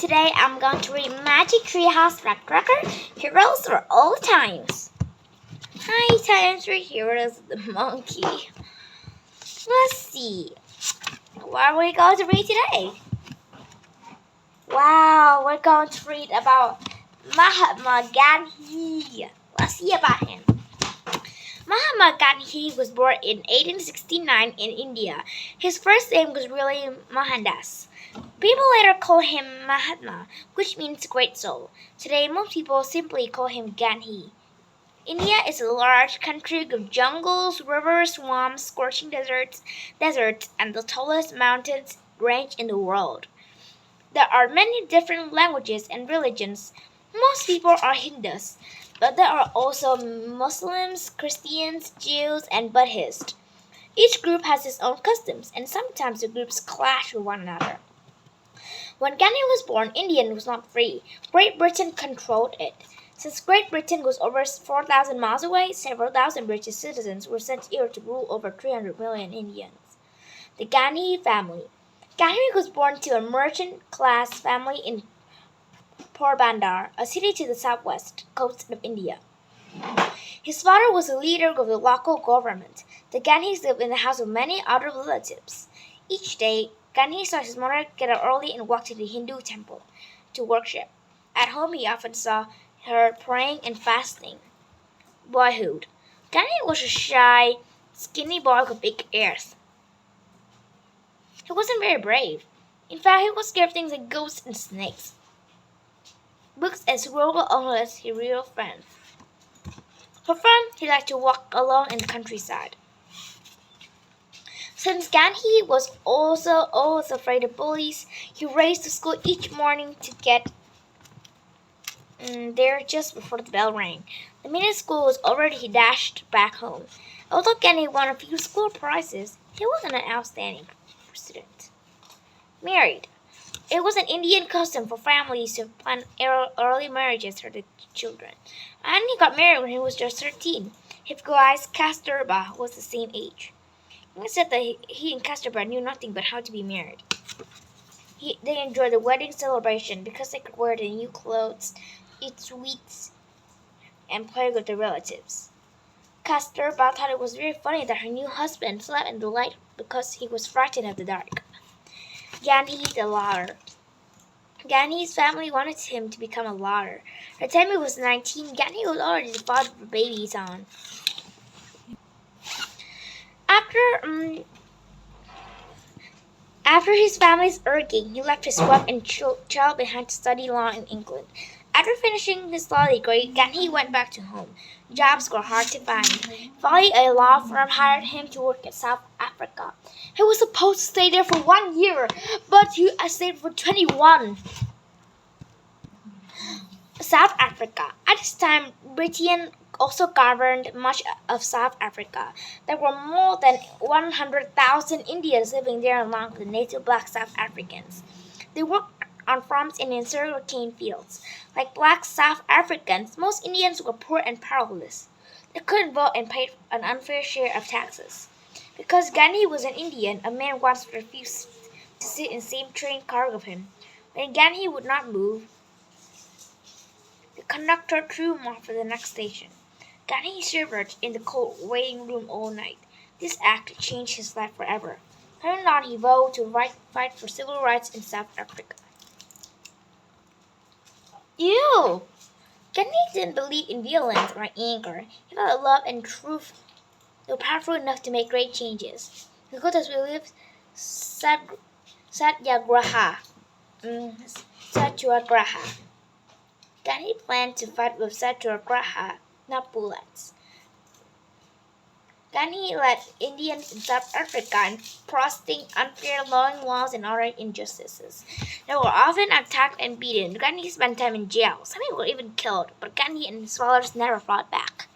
Today I'm going to read Magic Treehouse Nutcracker, Heroes for All Times. Hi, Times for Heroes of the Monkey. Let's see. What are we going to read today? Wow, we're going to read about Mahatma Gandhi. Let's see about him. Mahatma Gandhi was born in 1869 in India. His first name was really Mohandas. People later call him Mahatma, which means great soul. Today, most people simply call him Gandhi. India is a large country with jungles, rivers, swamps, scorching deserts, and the tallest mountains range in the world. There are many different languages and religions. Most people are Hindus, but there are also Muslims, Christians, Jews, and Buddhists. Each group has its own customs, and sometimes the groups clash with one another. When Gandhi was born, India was not free. Great Britain controlled it. Since Great Britain was over 4,000 miles away, several thousand British citizens were sent here to rule over 300 million Indians. The Gandhi family. Gandhi was born to a merchant-class family in Porbandar, a city to the southwest coast of India. His father was a leader of the local government. The Gandhis lived in the house of many other relatives. Each day, Gandhi saw his mother get up early and walk to the Hindu temple to worship. At home, he often saw her praying and fasting. Boyhood. Gandhi was a shy, skinny boy with big ears. He wasn't very brave. In fact, he was scared of things like ghosts and snakes. Books and scrolls only as his real friends. For fun, he liked to walk alone in the countryside. Since Gandhi was also always afraid of bullies, he raced to school each morning to get there just before the bell rang. The minute school was over, he dashed back home. Although Gandhi won a few school prizes, he wasn't an outstanding student. Married. It was an Indian custom for families to plan early marriages for their children. And he got married when he was just 13. His wife, Kasturba, was the same age. He said that he and Kasturba knew nothing but how to be married. They enjoyed the wedding celebration because they could wear the new clothes, eat sweets, and play with their relatives. Kasturba thought it was very funny that her new husband slept in the light because he was frightened of the dark. Gandhi the lawyer. Gandhi's family wanted him to become a lawyer. By the time he was 19, Gandhi was already the father of a baby son. After his family's urging, he left his wife and child behind to study law in England. After finishing his law degree, Gandhi went back to home. Jobs were hard to find. Finally, a law firm hired him to work in South Africa. He was supposed to stay there for 1 year, but he stayed for 21. South Africa. At this time, Britain also governed much of South Africa. There were more than 100,000 Indians living there along with the native black South Africans. They worked on farms and in sugarcane fields. Like black South Africans, most Indians were poor and powerless. They couldn't vote and paid an unfair share of taxes. Because Gandhi was an Indian, a man once refused to sit in the same train car with him. When Gandhi would not move, the conductor threw him off at the next station. Gandhi shivered in the cold waiting room all night. This act changed his life forever. Later on, he vowed to fight for civil rights in South Africa. Ew! Gandhi didn't believe in violence or anger. He felt that love and truth were powerful enough to make great changes. He called his beliefs Satyagraha. Satyagraha. Gandhi planned to fight with Satyagraha, not bullets. Gandhi led Indians in South Africa in protesting unfair laws and other injustices. They were often attacked and beaten. Gandhi spent time in jail. Some people were even killed, but Gandhi and his followers never fought back.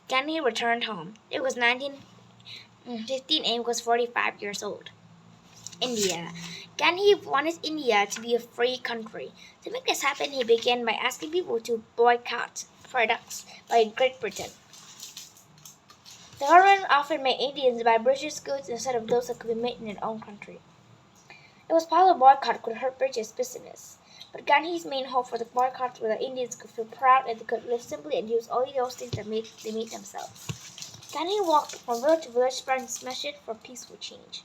Gandhi returned home. It was 1915 and he was 45 years old. India. Gandhi wanted India to be a free country. To make this happen, he began by asking people to boycott products by Great Britain. The government often made Indians buy British goods instead of those that could be made in their own country. It was possible the boycott could hurt British business. But Gandhi's main hope for the boycott was that Indians could feel proud and they could live simply and use only those things that they made themselves. Gandhi walked from village to village spreading his message for peaceful change.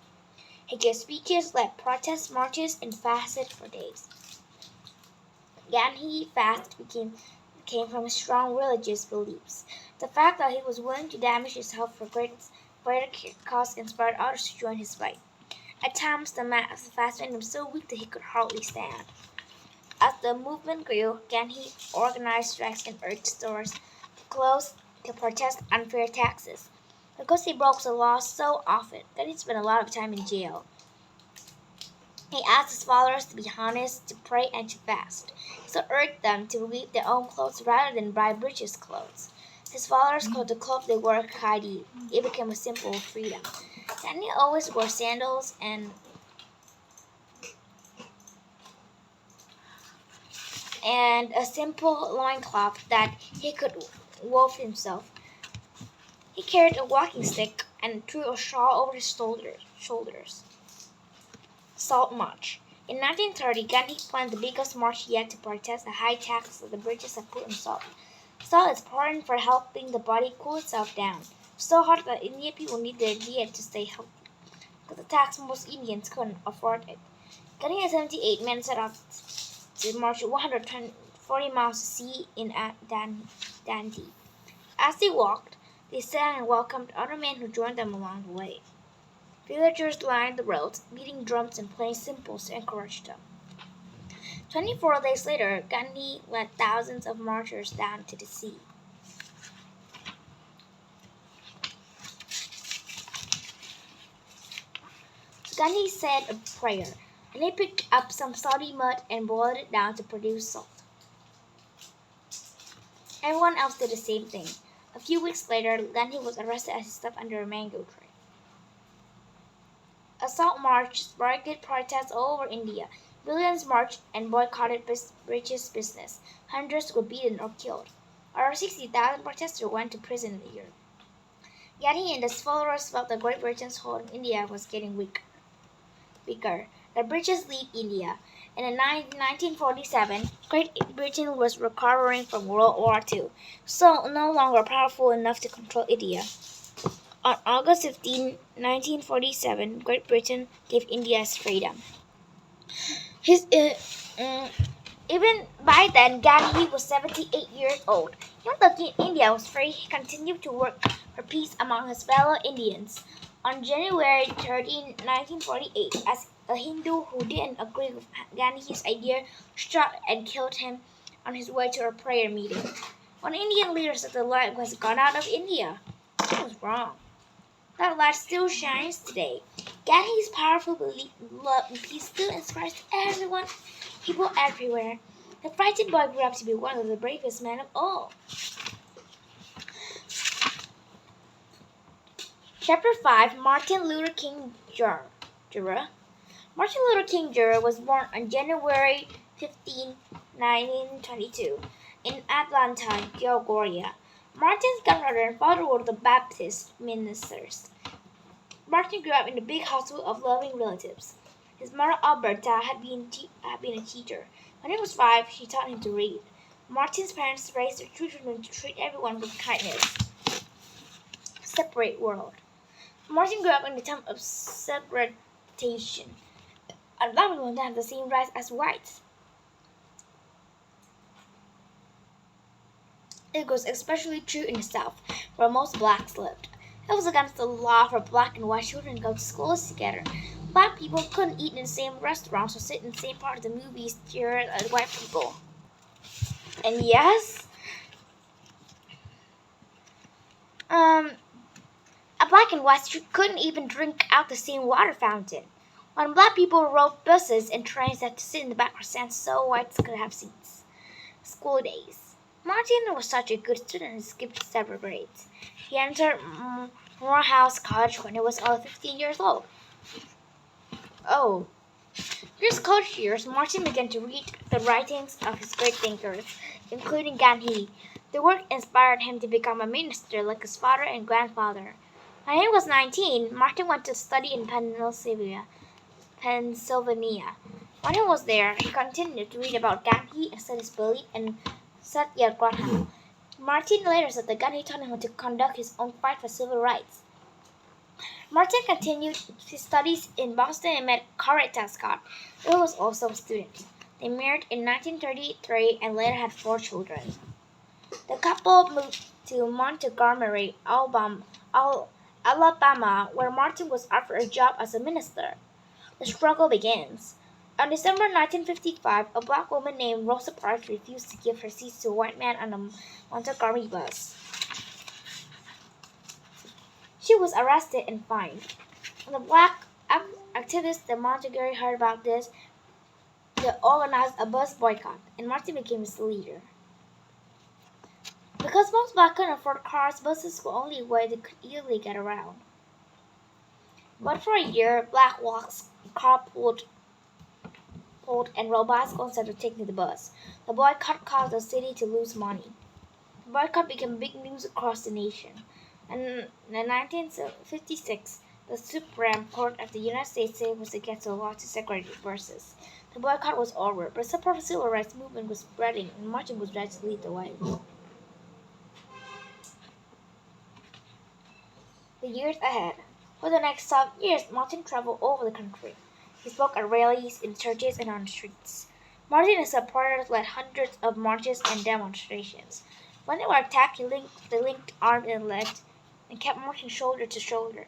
He gave speeches, led protest marches, and fasted for days. Gandhi's fast came from his strong religious beliefs. The fact that he was willing to damage his health for greater cause inspired others to join his fight. At times, the fast made him so weak that he could hardly stand. As the movement grew, Gandhi organized strikes and urged stores to close to protest unfair taxes. Because he broke the law so often, Gandhi spent a lot of time in jail. He asked his followers to be honest, to pray, and to fast. He also urged them to weave their own clothes rather than buy British clothes. His followers called the cloth they wore khadi. It became a symbol of freedom. Gandhi always wore sandals and a simple loincloth that he could wove himself. He carried a walking stick and threw a shawl over his shoulders. Salt March. In 1930, Gandhi planned the biggest march yet to protest the high taxes that the British had put on salt. Salt is important for helping the body cool itself down. So hot that Indian people need their diet to stay healthy. Because the tax most Indians couldn't afford it. Gandhi and 78 men set off to march 140 miles to sea in Dandi. As they walked, they sang and welcomed other men who joined them along the way. Villagers lined the roads, beating drums and playing cymbals to encourage them. 24 days later, Gandhi led thousands of marchers down to the sea. So Gandhi said a prayer, and he picked up some salty mud and boiled it down to produce salt. Everyone else did the same thing. A few weeks later, Gandhi was arrested as he slept under a mango tree. A salt march sparked protests all over India. Millions marched and boycotted British business. Hundreds were beaten or killed. Over 60,000 protesters went to prison in the year. Gandhi and his followers felt that Great Britain's hold on India was getting weaker. The British leave India. In 1947, Great Britain was recovering from World War II, so no longer powerful enough to control India. On August 15, 1947, Great Britain gave India its freedom. Even by then, Gandhi was 78 years old. Even though India was free, he continued to work for peace among his fellow Indians. On January 13, 1948, as a Hindu who didn't agree with Gandhi's idea shot and killed him on his way to a prayer meeting. One Indian leader said the light was gone out of India. He was wrong. That light still shines today. Gandhi's powerful belief in love and peace still inspires everyone, people everywhere. The frightened boy grew up to be one of the bravest men of all. Chapter 5, Martin Luther King Jr. Martin Luther King Jr. was born on January 15, 1922, in Atlanta, Georgia. Martin's grandmother and father were the Baptist ministers. Martin grew up in a big household of loving relatives. His mother, Alberta, had been a teacher. When he was 5, she taught him to read. Martin's parents raised their children to treat everyone with kindness. Separate world. Martin grew up in the time of segregation. And black people don't have the same rights as whites. It was especially true in the South, where most blacks lived. It was against the law for black and white children to go to schools together. Black people couldn't eat in the same restaurants or sit in the same part of the movies theater as white people. And yes, a black and white couldn't even drink out the same water fountain. When black people rode buses and trains, they had to sit in the back or stand so whites could have seats. School days. Martin was such a good student and skipped several grades. He entered Morehouse College when he was only 15 years old. During his college years, Martin began to read the writings of his great thinkers, including Gandhi. The work inspired him to become a minister like his father and grandfather. When he was 19, Martin went to study in Pennsylvania. Pennsylvania. When he was there, he continued to read about Gandhi and study his belief in Satyagraha. Martin later said that Gandhi taught him how to conduct his own fight for civil rights. Martin continued his studies in Boston and met Coretta Scott, who was also a student. They married in 1933 and later had 4 children. The couple moved to Montgomery, Alabama, where Martin was offered a job as a minister. The struggle begins. On December 1955, a black woman named Rosa Parks refused to give her seat to a white man on a Montgomery bus. She was arrested and fined. When the black activists in Montgomery heard about this, they organized a bus boycott, and Martin became its leader. Because most blacks couldn't afford cars, buses were the only way they could easily get around. But for a year, black walks carpooled and rode bicycles instead of taking the bus. The boycott caused the city to lose money. The boycott became big news across the nation. And in 1956, the Supreme Court of the United States was against the law to segregate buses. The boycott was over, but support for the civil rights movement was spreading, and Martin was ready to lead the way. The years ahead. For the next 12 years, Martin traveled all over the country. He spoke at rallies, in churches, and on the streets. Martin and his supporters led hundreds of marches and demonstrations. When they were attacked, they linked arms and legs and kept marching shoulder to shoulder.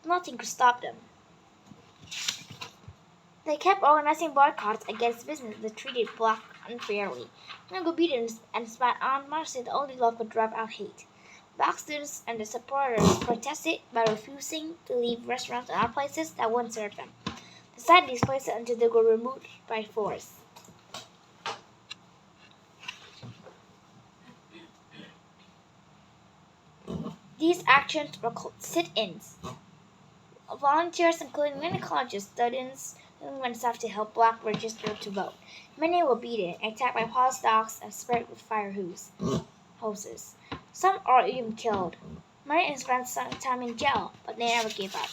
Nothing could stop them. They kept organizing boycotts against businesses that treated blacks unfairly. When go beat and spat on, Martin said the only love could drive out hate. Black students and their supporters protested by refusing to leave restaurants and other places that wouldn't serve them. They sat in these places until they were removed by force. These actions were called sit-ins. Volunteers, including many college students, went south to help blacks register to vote. Many were beaten, attacked by police dogs, and sprayed with fire hoses. Some are even killed. Many and his grandson time in jail, but they never gave up.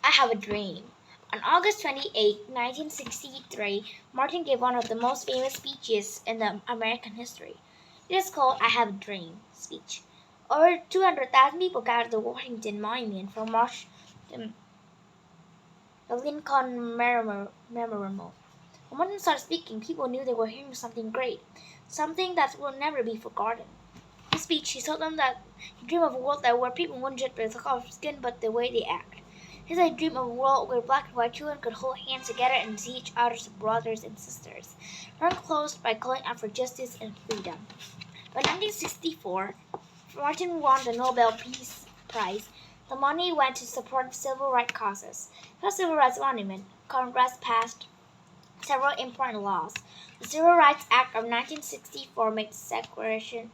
I have a dream. On August 28, 1963, Martin gave one of the most famous speeches in the American history. It is called I Have a Dream speech. Over 200,000 people gathered at the Washington Monument for March the Lincoln Memorial. When Martin started speaking, people knew they were hearing something great, something that will never be forgotten. In his speech, he told them that he dreamed of a world where people wouldn't judge by the color of skin but the way they act. He said he dreamed of a world where black and white children could hold hands together and see each other as brothers and sisters. Martin closed by calling out for justice and freedom. By 1964, Martin won the Nobel Peace Prize. The money went to support civil rights causes. For the Civil Rights Monument, Congress passed several important laws. The Civil Rights Act of 1964 made segregation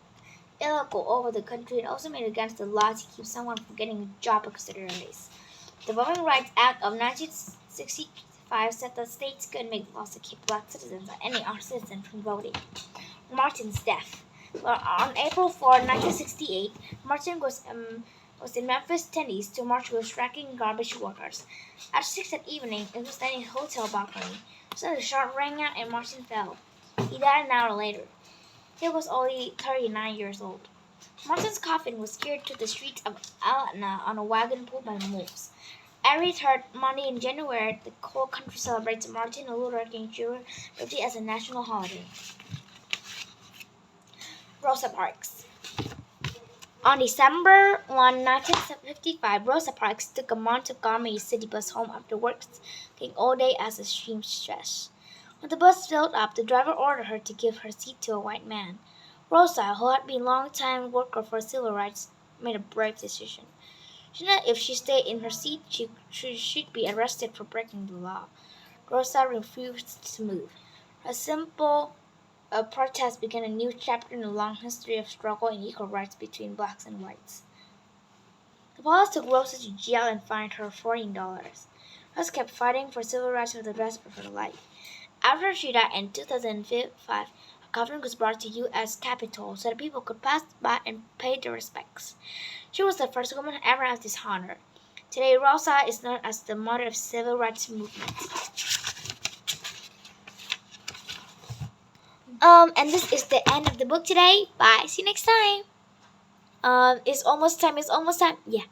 illegal over the country and also made it against the law to keep someone from getting a job because of their race. The Voting Rights Act of 1965 said that states could make laws to keep black citizens or any other citizen from voting. Martin's death. Well, on April 4, 1968, Martin was in Memphis, Tennessee to march with striking garbage workers. At 6 that evening, he was standing in a hotel balcony. So the shot rang out and Martin fell. He died an hour later. He was only 39 years old. Martin's coffin was carried to the streets of Atlanta on a wagon pulled by mules. Every third Monday in January, the whole country celebrates Martin Luther King Jr. birthday as a national holiday. Rosa Parks. On December 1, 1955, Rosa Parks took a Montgomery City bus home after working all day as extreme stress. When the bus filled up, the driver ordered her to give her seat to a white man. Rosa, who had been a long-time worker for civil rights, made a brave decision. She knew if she stayed in her seat, she'd be arrested for breaking the law. Rosa refused to move. Her simple protest began a new chapter in a long history of struggle and equal rights between blacks and whites. The police took Rosa to jail and fined her $14. Rosa kept fighting for civil rights for the rest of her life. After she died in 2005, her coffin was brought to U.S. Capitol so that people could pass by and pay their respects. She was the first woman to ever have this honor. Today, Rosa is known as the mother of civil rights movement. And this is the end of the book today. Bye. See you next time. It's almost time. It's almost time. Yeah.